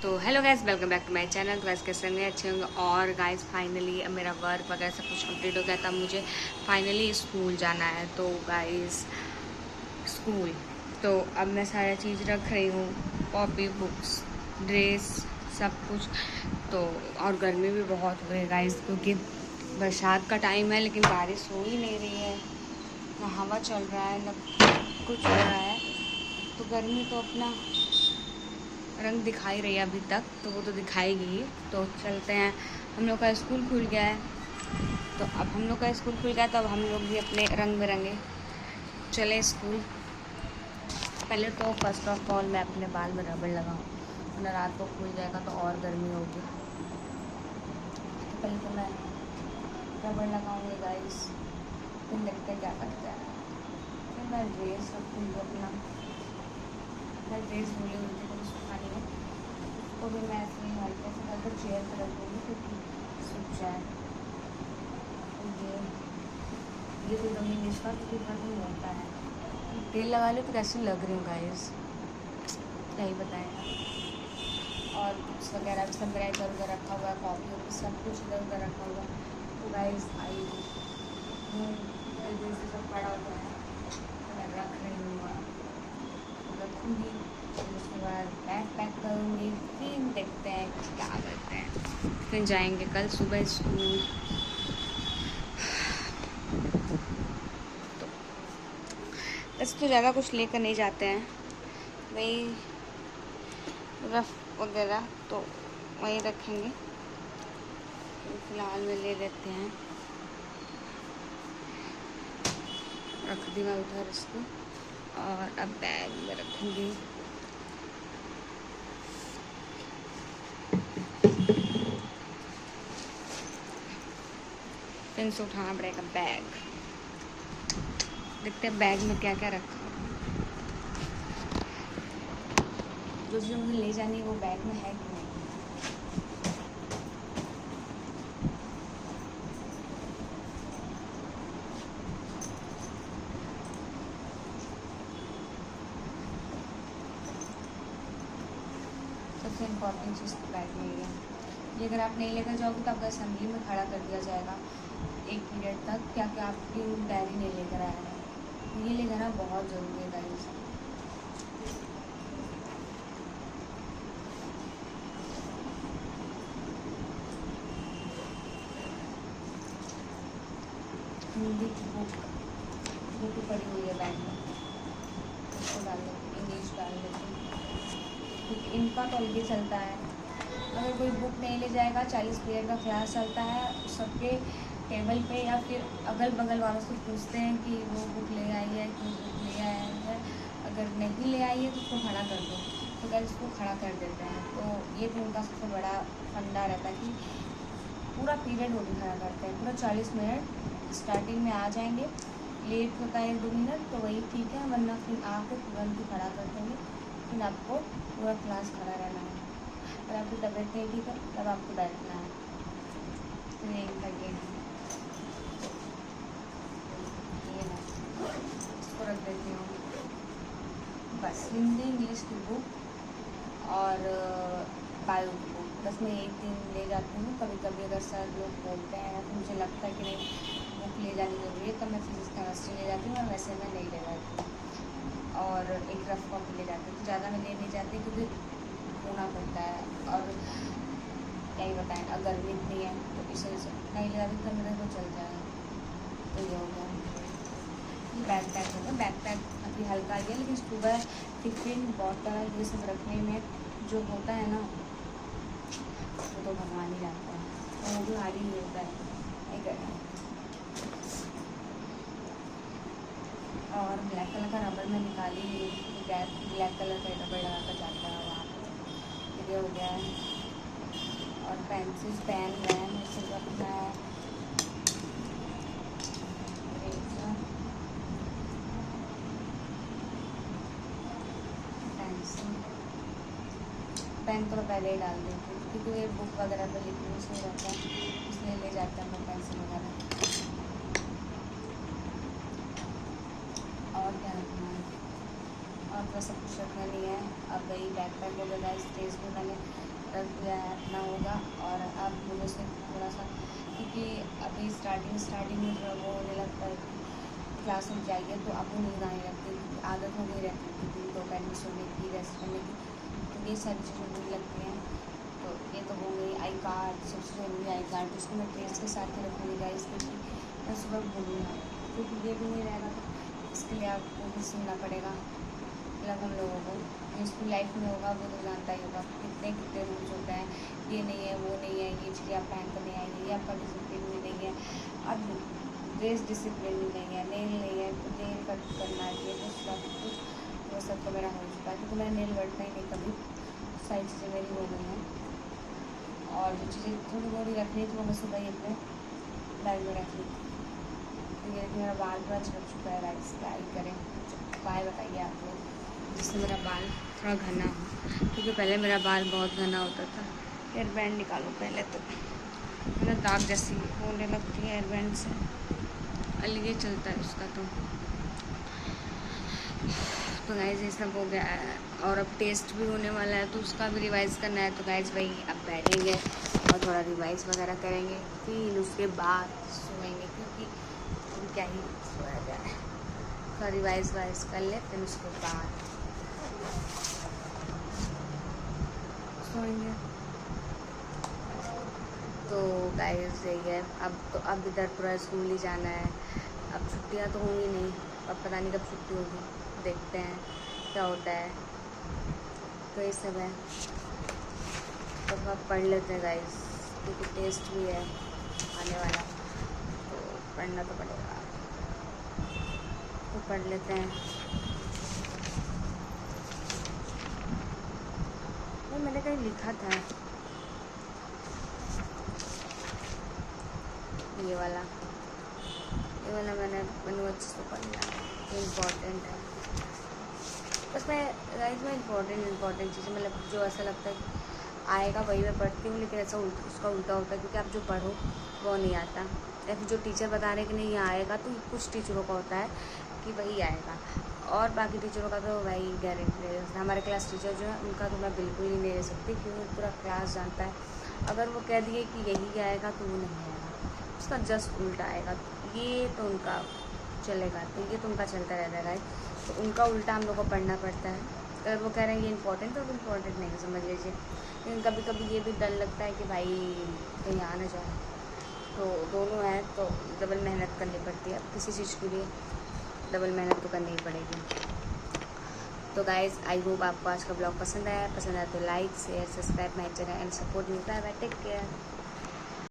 तो hello guys, welcome back to my channel. तो guys कैसे होंगे, अच्छे होंगे। और गाइस फाइनली अब मेरा वर्क वगैरह सब कुछ कंप्लीट हो गया, तब मुझे फाइनली स्कूल जाना है। तो गाइस स्कूल, तो अब मैं सारा चीज़ रख रही हूँ, कॉपी, बुक्स, ड्रेस, सब कुछ। तो और गर्मी भी बहुत हो रही है गाइस, क्योंकि बरसात का टाइम है लेकिन बारिश हो ही नहीं रही है, ना हवा चल रहा है ना कुछ हो रहा है। तो गर्मी तो अपना रंग दिखाई रही है अभी तक, तो वो तो दिखाएगी ही। तो चलते हैं, हम लोग का स्कूल खुल गया है। तो अब हम लोग का स्कूल खुल गया, तो अब हम लोग भी अपने रंग बिरंगे चले स्कूल। पहले तो फर्स्ट ऑफ ऑल मैं अपने बाल में रबड़ लगाऊँ, वरना रात को खुल जाएगा तो और गर्मी होगी। तो पहले तो मैं रबड़ लगाऊंगी गाइस, फिर देखते हैं क्या करते हैं। फिर मैं ड्रेस रखूँगी अपना, मैं ड्रेस भूली हुई थी तो सुखानी है, तो भी मैं ऐसे ही हल्के से करके चेयर पर रख दूँगी क्योंकि सूख जाए। तो ये तो एकदम नहीं इसका, क्योंकि इतना नहीं होता है। तेल लगा लो तो कैसी लग रही हूँ गाइस, क्या ही बताएं। और बुक्स वगैरह भी सब मेरा इधर उधर रखा हुआ है, कॉपी वॉपी सब कुछ इधर उधर रखा हुआ है। तो गाइस आई जल्दी से सब पड़ा हुआ है, तो मैं रख रही हूँ, रखूँगी। फिर उसके बाद बैग पैक करूँगी, फिर देखते हैं क्या करते हैं। फिर जाएंगे कल सुबह स्कूल। बस तो ज़्यादा कुछ लेकर नहीं जाते हैं, वही रफ वगैरह तो वही रखेंगे। तो फिलहाल में ले लेते हैं, रख दी मैं उधर इसको, और अब बैग में रखूँगी। फिर से उठाना पड़ेगा बैग, देखते हैं बैग में क्या क्या रखा है। जो चीज़ मुझे ले जानी है वो बैग में है कि नहीं। सबसे इम्पोर्टेंट चीज़ तो बैग में ही है। ये अगर आप नहीं लेकर जाओगे तो आपको असेंबली में खड़ा कर दिया जाएगा एक पीरियड तक, क्या क्या आपकी डायरी नहीं लेकर आया है। ये ले जाना बहुत ज़रूरी है गाइस। हिंदी की बुक पड़ी हुई है बैग में, उसको डाल देती हूँ, इंग्लिश डाल देती हूँ, क्योंकि इनका तो अलग चलता है। अगर कोई बुक नहीं ले जाएगा, 40 पीरियड का क्लास चलता है, सबके टेबल पे या फिर अगल बगल वालों से पूछते हैं कि वो बुक ले आई है कि बुक ले आया है। अगर नहीं ले आई है तो उसको खड़ा कर दो, तो क्या उसको खड़ा कर देते हैं। तो ये भी उनका सबसे बड़ा फंडा रहता है कि पूरा पीरियड वो भी खड़ा करते हैं, पूरा 40 मिनट स्टार्टिंग में आ जाएंगे। लेट होता है 1-2 मिनट तो वही ठीक है, वरना फिर आके तुरंत ही खड़ा कर देंगे। फिर आपको पूरा क्लास खड़ा रहना है। अगर आपकी तबीयत नहीं ठीक है तब आपको बैठना है। तो यही लगे ये ना, इसको रख देती हूँ। बस हिंदी इंग्लिश की बुक और बायो की बुक, बस मैं एक दिन ले जाती हूँ। कभी कभी अगर सर लोग बोलते हैं तो मुझे लगता है कि नहीं बुक ले जानी ज़रूरी है, तब मैं फिजिक्स केमिस्ट्री ले जाती हूँ, और वैसे मैं नहीं ले जाती हूँ। और एक रफ कॉपी ले जाती हूँ, तो ज़्यादा मैं ले नहीं जाती क्योंकि होना पड़ता है। और क्या ही बताएं, अगर गर्मी इतनी है तो इस वजह से नहीं ले जाती, तो मेरे को चल जाएगा। तो ये हो गया, बैग पैक हो गया। बैग पैक अभी हल्का ही है, लेकिन सुबह टिफिन बॉटल ये सब रखने में जो होता है ना, वो तो भगवान ही जानता है, और वो भी भारी ही होता है, नहीं करना। और ब्लैक कलर का रबड़ मैं निकाली ही, ब्लैक कलर का रबड़ लगा कर जाता है वहाँ पर। ये हो गया है, और पेंसिल पेन वैन ये सब रखना है। पेन तो पहले ही डाल देती हूँ क्योंकि ये बुक वगैरह पर लिखने में सही रहता है, इसलिए ले जाते हैं मैं पेंसिल वगैरह। और क्या रखना है, और तो सब कुछ रखना नहीं है। अब वही बैग पैक हो गया, ड्रेस भी मैंने तक जो है अपना होगा। और अब मुझे से थोड़ा सा, क्योंकि अभी स्टार्टिंग में थोड़ा वो होने लगता है कि क्लास में जाइए तो आपको नींद आने लगती है, क्योंकि आदत हो गई रहती है कि दोपहर में सोने की, रेस्ट करने की, तो ये सारी चीज़ें बुरी लगती हैं। तो ये तो हो गई आई कार्ड, सबसे ज़रूरी आई कार्ड, जिसको मैं ड्रेस के साथ ही रखूँगी गाइस, क्योंकि मैं सुबह भूलूँगा, क्योंकि ये भी नहीं रहेगा तो इसके लिए आपको भी सुनना पड़ेगा। मतलब हम लोगों को स्कूल लाइफ में होगा वो तो जानता ही होगा कितने कितने रूल्स होते हैं, ये नहीं है वो नहीं है, ये चीज़ें आप पहन कर नहीं आएंगे, ये आपका डिसिप्लिन भी नहीं है, अब ड्रेस डिसिप्लिन भी नहीं है, नेल नहीं है तो नेल कट करना चाहिए, तो सब कुछ वो सब तो मेरा हो चुका है, क्योंकि मैंने नेल बढ़ता ही नहीं कभी, सारी चीज़ें मेरी हो गई हैं। और जो चीज़ें थोड़ी मोड़ी रखनी थी वो मैं सुबह ही अपने बैग में रख ली। तो ये मेरा बाल पूरा झड़ चुका है गाइस, क्या ही करें, उपाय बताइए आप लोग जिससे मेरा बाल थोड़ा घना हो, क्योंकि पहले मेरा बाल बहुत घना होता था। हेयर बैंड निकालो पहले तो मेरा दाग जैसी होने लगती है हेयर बैंड से, अलग ही चलता है उसका। तो गाइस ये सब हो गया है, और अब टेस्ट भी होने वाला है तो उसका भी रिवाइज़ करना है। तो गाइस भाई अब बैठेंगे और थोड़ा रिवाइज़ वगैरह करेंगे, फिर उसके बाद सोएंगे, क्योंकि अब क्या ही सोया जाए, थोड़ा रिवाइज़ कर ले, फिर उसके बाद सोएंगे। तो गाइस यही है, अब इधर पूरा स्कूल ही जाना है। अब छुट्टियां तो होंगी नहीं, अब पता नहीं कब छुट्टी होगी, देखते हैं क्या होता है। तो ये सब है, तो अब पढ़ लेते हैं गाइस, क्योंकि टेस्ट भी है आने वाला, तो पढ़ना तो पड़ेगा, तो पढ़ लेते हैं। नहीं मैंने कहीं लिखा था ये वाला मैंने अच्छे से पढ़ लिया, ये इम्पोर्टेंट है। बस मैं गाइस में इम्पोर्टेंट चीज़ें, मतलब जो ऐसा लगता है कि आएगा वही मैं पढ़ती हूँ, लेकिन ऐसा उसका उल्टा होता है, क्योंकि आप जो पढ़ो वो नहीं आता, या फिर जो टीचर बता रहे हैं कि नहीं ये आएगा, तो कुछ टीचरों का होता है कि वही आएगा, और बाकी टीचरों का तो वही गारंटी ले सकता है। हमारे क्लास टीचर जो है उनका तो मैं बिल्कुल ही नहीं ले सकती, क्योंकि पूरा क्लास जानता है अगर वो कह दिए कि यही आएगा तो वो नहीं आएगा, उसका जस्ट उल्टा आएगा। ये तो उनका चलेगा, तो ये तो उनका चलता रहता है, तो उनका उल्टा हम लोग को पढ़ना पड़ता है। अगर वो कह रहे हैं ये इम्पोर्टेंट तो इम्पोर्टेंट नहीं समझ लीजिए, लेकिन कभी कभी ये भी डर लगता है कि भाई कहीं आ ना जाए, तो दोनों हैं तो डबल मेहनत करनी पड़ती है, किसी चीज़ के लिए डबल मेहनत तो करनी ही पड़ेगी। तो गाइज़ आई होप आपको आज का ब्लॉग पसंद आया तो like share subscribe my channel and support me, bye bye, take care.